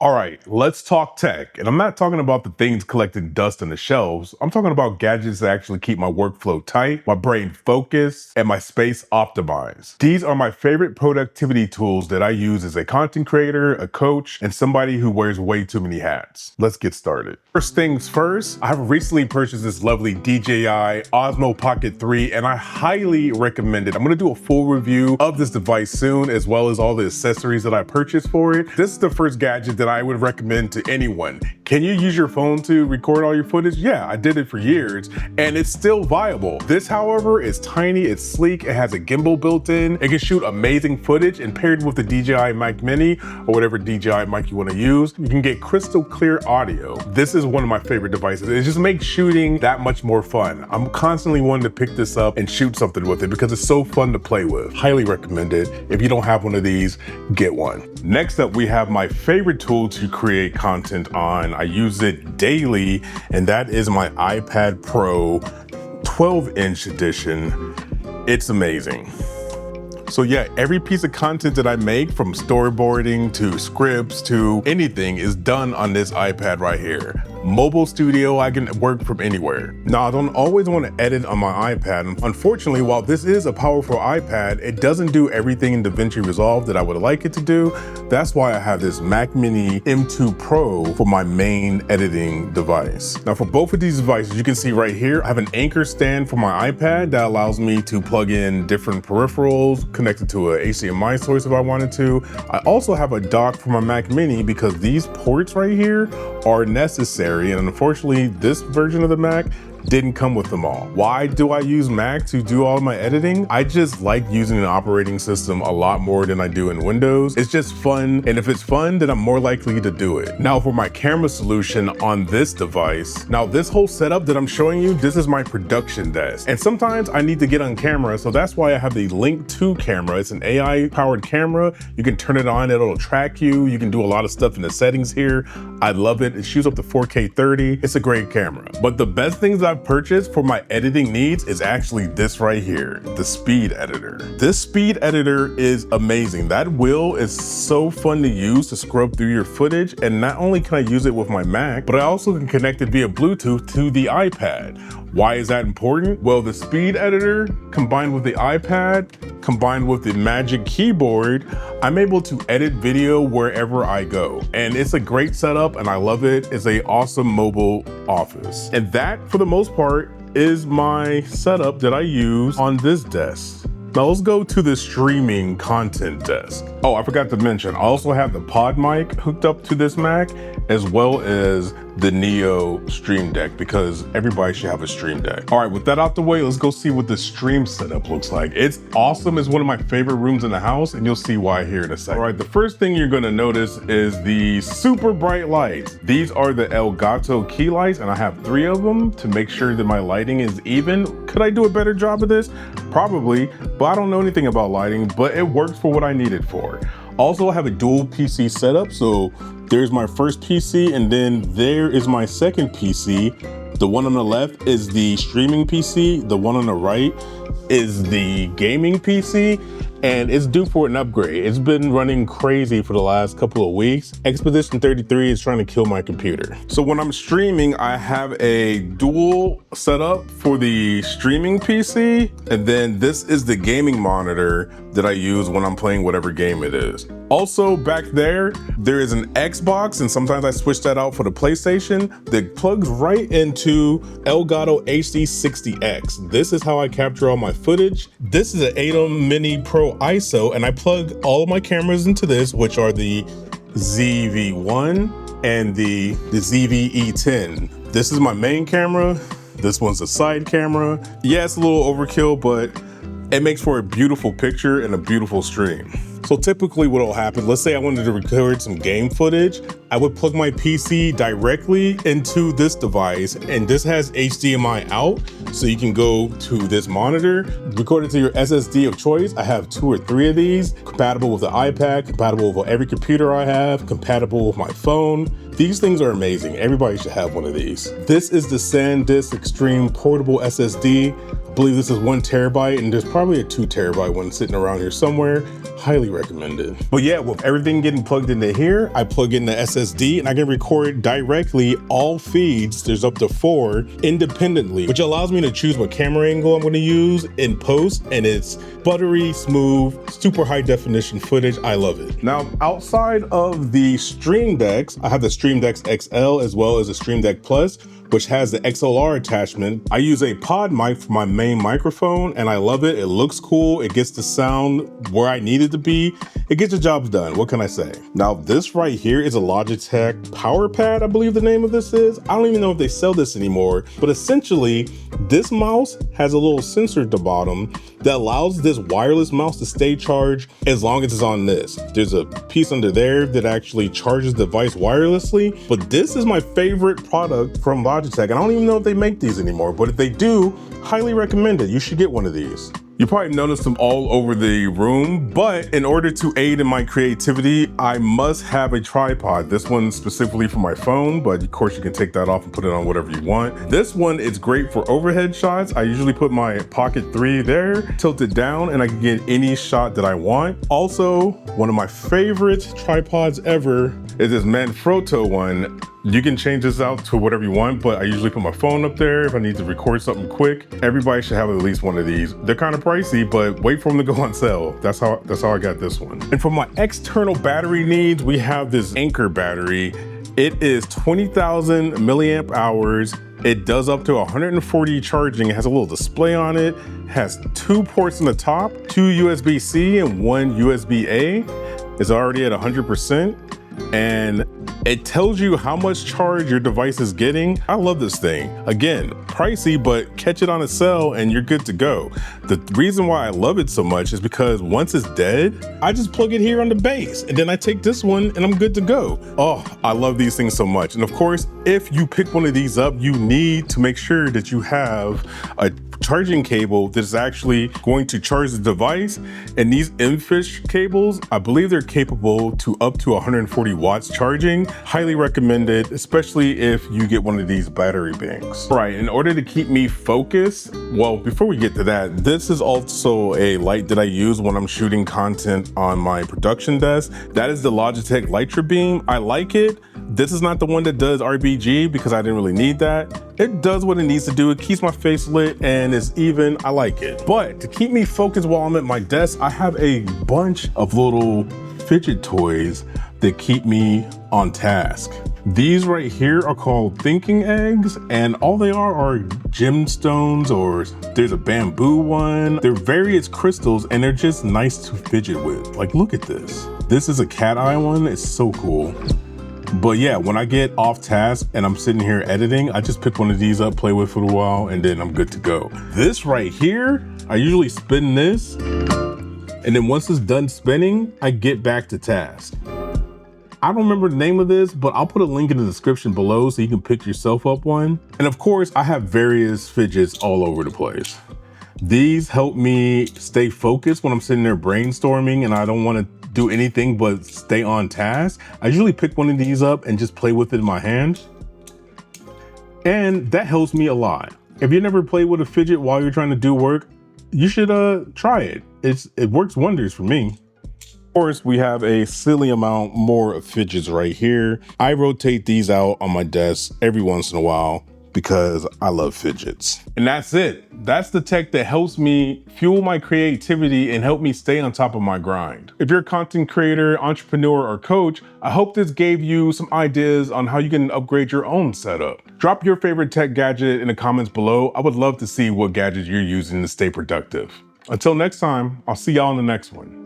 All right, let's talk tech. And I'm not talking about the things collecting dust on the shelves. I'm talking about gadgets that actually keep my workflow tight, my brain focused, and my space optimized. These are my favorite productivity tools that I use as a content creator, a coach, and somebody who wears way too many hats. Let's get started. First things first, I've recently purchased this lovely DJI Osmo Pocket 3, and I highly recommend it. I'm gonna do a full review of this device soon, as well as all the accessories that I purchased for it. This is the first gadget that I would recommend to anyone. Can you use your phone to record all your footage? Yeah, I did it for years, and it's still viable. This, however, is tiny, it's sleek, it has a gimbal built in, it can shoot amazing footage, and paired with the DJI Mic Mini, or whatever DJI mic you wanna use, you can get crystal clear audio. This is one of my favorite devices. It just makes shooting that much more fun. I'm constantly wanting to pick this up and shoot something with it because it's so fun to play with. Highly recommend it. If you don't have one of these, get one. Next up, we have my favorite tool to create content on. I use it daily, and that is my iPad Pro 12-inch edition. It's amazing. So yeah, every piece of content that I make, from storyboarding to scripts to anything, is done on this iPad right here. Mobile studio, I can work from anywhere. Now, I don't always want to edit on my iPad. Unfortunately, while this is a powerful iPad, it doesn't do everything in DaVinci Resolve that I would like it to do. That's why I have this Mac Mini M2 Pro for my main editing device. Now, for both of these devices, you can see right here, I have an Anker stand for my iPad that allows me to plug in different peripherals, connected to a HDMI source if I wanted to. I also have a dock for my Mac Mini because these ports right here are necessary, and unfortunately this version of the Mac didn't come with them all. Why do I use Mac to do all of my editing? I just like using an operating system a lot more than I do in Windows. It's just fun, and if it's fun, then I'm more likely to do it. Now for my camera solution on this device, now this whole setup that I'm showing you, this is my production desk. And sometimes I need to get on camera, so that's why I have the Link 2 camera. It's an AI powered camera. You can turn it on, it'll track you. You can do a lot of stuff in the settings here. I love it. It shoots up to 4K 30. It's a great camera. But the best things I've purchased for my editing needs is actually this right here, the speed editor. This speed editor is amazing. That wheel is so fun to use to scrub through your footage, and not only can I use it with my Mac, but I also can connect it via Bluetooth to the iPad. Why is that important? Well, the speed editor combined with the iPad, combined with the Magic Keyboard, I'm able to edit video wherever I go. And it's a great setup, and I love it. It's an awesome mobile office. And that, for the most part, is my setup that I use on this desk. Now let's go to the streaming content desk. Oh, I forgot to mention, I also have the PodMic hooked up to this Mac, as well as the Neo Stream Deck, because everybody should have a Stream Deck. All right, with that out the way, let's go see what the stream setup looks like. It's awesome. It's one of my favorite rooms in the house, and you'll see why here in a second. All right, the first thing you're gonna notice is the super bright lights. These are the Elgato key lights, and I have 3 of them to make sure that my lighting is even. Could I do a better job of this? Probably, but I don't know anything about lighting, but it works for what I need it for. Also, I have a dual PC setup, so there's my first PC, and then there is my second PC. The one on the left is the streaming PC, the one on the right is the gaming PC, and it's due for an upgrade. It's been running crazy for the last couple of weeks. Expedition 33 is trying to kill my computer. So when I'm streaming, I have a dual setup for the streaming PC, and then this is the gaming monitor that I use when I'm playing whatever game it is. Also back there is an Xbox, and sometimes I switch that out for the PlayStation that plugs right into Elgato HD60X. This is how I capture all my footage. This is an ATEM Mini Pro ISO, and I plug all of my cameras into this, which are the ZV-1 and the ZV-E10. This is my main camera. This one's a side camera. Yeah, it's a little overkill, but it makes for a beautiful picture and a beautiful stream. So typically what will happen, let's say I wanted to record some game footage, I would plug my PC directly into this device, and this has HDMI out, so you can go to this monitor, record it to your SSD of choice. I have 2 or 3 of these, compatible with the iPad, compatible with every computer I have, compatible with my phone. These things are amazing. Everybody should have one of these. This is the SanDisk Extreme Portable SSD. believe this is 1 terabyte, and there's probably a 2 terabyte one sitting around here somewhere. Highly recommended. But yeah, with everything getting plugged into here, I plug in the SSD and I can record directly all feeds. There's up to 4 independently, which allows me to choose what camera angle I'm going to use in post, and it's buttery smooth, super high definition footage. I love it. Now, outside of the Stream Decks, I have the Stream Decks XL as well as the Stream Deck Plus, which has the XLR attachment. I use a PodMic for my main microphone and I love it. It looks cool. It gets the sound where I need it to be. It gets the job done. What can I say? Now, this right here is a Logitech PowerPad, I believe the name of this is. I don't even know if they sell this anymore, but essentially this mouse has a little sensor at the bottom that allows this wireless mouse to stay charged as long as it's on this. There's a piece under there that actually charges the device wirelessly, but this is my favorite product from Logitech. And I don't even know if they make these anymore, but if they do, highly recommend it. You should get one of these. You probably noticed them all over the room, but in order to aid in my creativity, I must have a tripod. This one specifically for my phone, but of course you can take that off and put it on whatever you want. This one is great for overhead shots. I usually put my Pocket 3 there, tilt it down, and I can get any shot that I want. Also, one of my favorite tripods ever is this Manfrotto one. You can change this out to whatever you want, but I usually put my phone up there if I need to record something quick. Everybody should have at least one of these. They're kind of pricey, but wait for them to go on sale. That's how I got this one. And for my external battery needs, we have this ANKER battery. It is 20,000 milliamp hours. It does up to 140 charging. It has a little display on it. It has 2 ports in the top, 2 USB-C and 1 USB-A. It's already at 100%. And it tells you how much charge your device is getting. I love this thing. Again, pricey, but catch it on a sale and you're good to go. The reason why I love it so much is because once it's dead, I just plug it here on the base and then I take this one and I'm good to go. Oh, I love these things so much. And of course, if you pick one of these up, you need to make sure that you have a charging cable that is actually going to charge the device. And these Mfish cables, I believe they're capable to up to 140 watts charging. Highly recommended, especially if you get one of these battery banks. Right, in order to keep me focused, well, before we get to that, this is also a light that I use when I'm shooting content on my production desk. That is the Logitech Litra beam. I like it. This is not the one that does RGB because I didn't really need that. It does what it needs to do. It keeps my face lit and it's even. I like it. But to keep me focused while I'm at my desk, I have a bunch of little fidget toys that keep me on task. These right here are called thinking eggs, and all they are gemstones, or there's a bamboo one. They're various crystals and they're just nice to fidget with. Like, look at this. This is a cat eye one. It's so cool. But yeah, when I get off task and I'm sitting here editing, I just pick one of these up, play with it for a while, and then I'm good to go. This right here, I usually spin this, and then once it's done spinning, I get back to task. I don't remember the name of this, but I'll put a link in the description below so you can pick yourself up one. And of course, I have various fidgets all over the place. These help me stay focused when I'm sitting there brainstorming and I don't want to do anything but stay on task. I usually pick one of these up and just play with it in my hand. And that helps me a lot. If you never played with a fidget while you're trying to do work, you should try it. It works wonders for me. Of course, we have a silly amount more of fidgets right here. I rotate these out on my desk every once in a while because I love fidgets. And that's it. That's the tech that helps me fuel my creativity and help me stay on top of my grind. If you're a content creator, entrepreneur, or coach, I hope this gave you some ideas on how you can upgrade your own setup. Drop your favorite tech gadget in the comments below. I would love to see what gadgets you're using to stay productive. Until next time, I'll see y'all in the next one.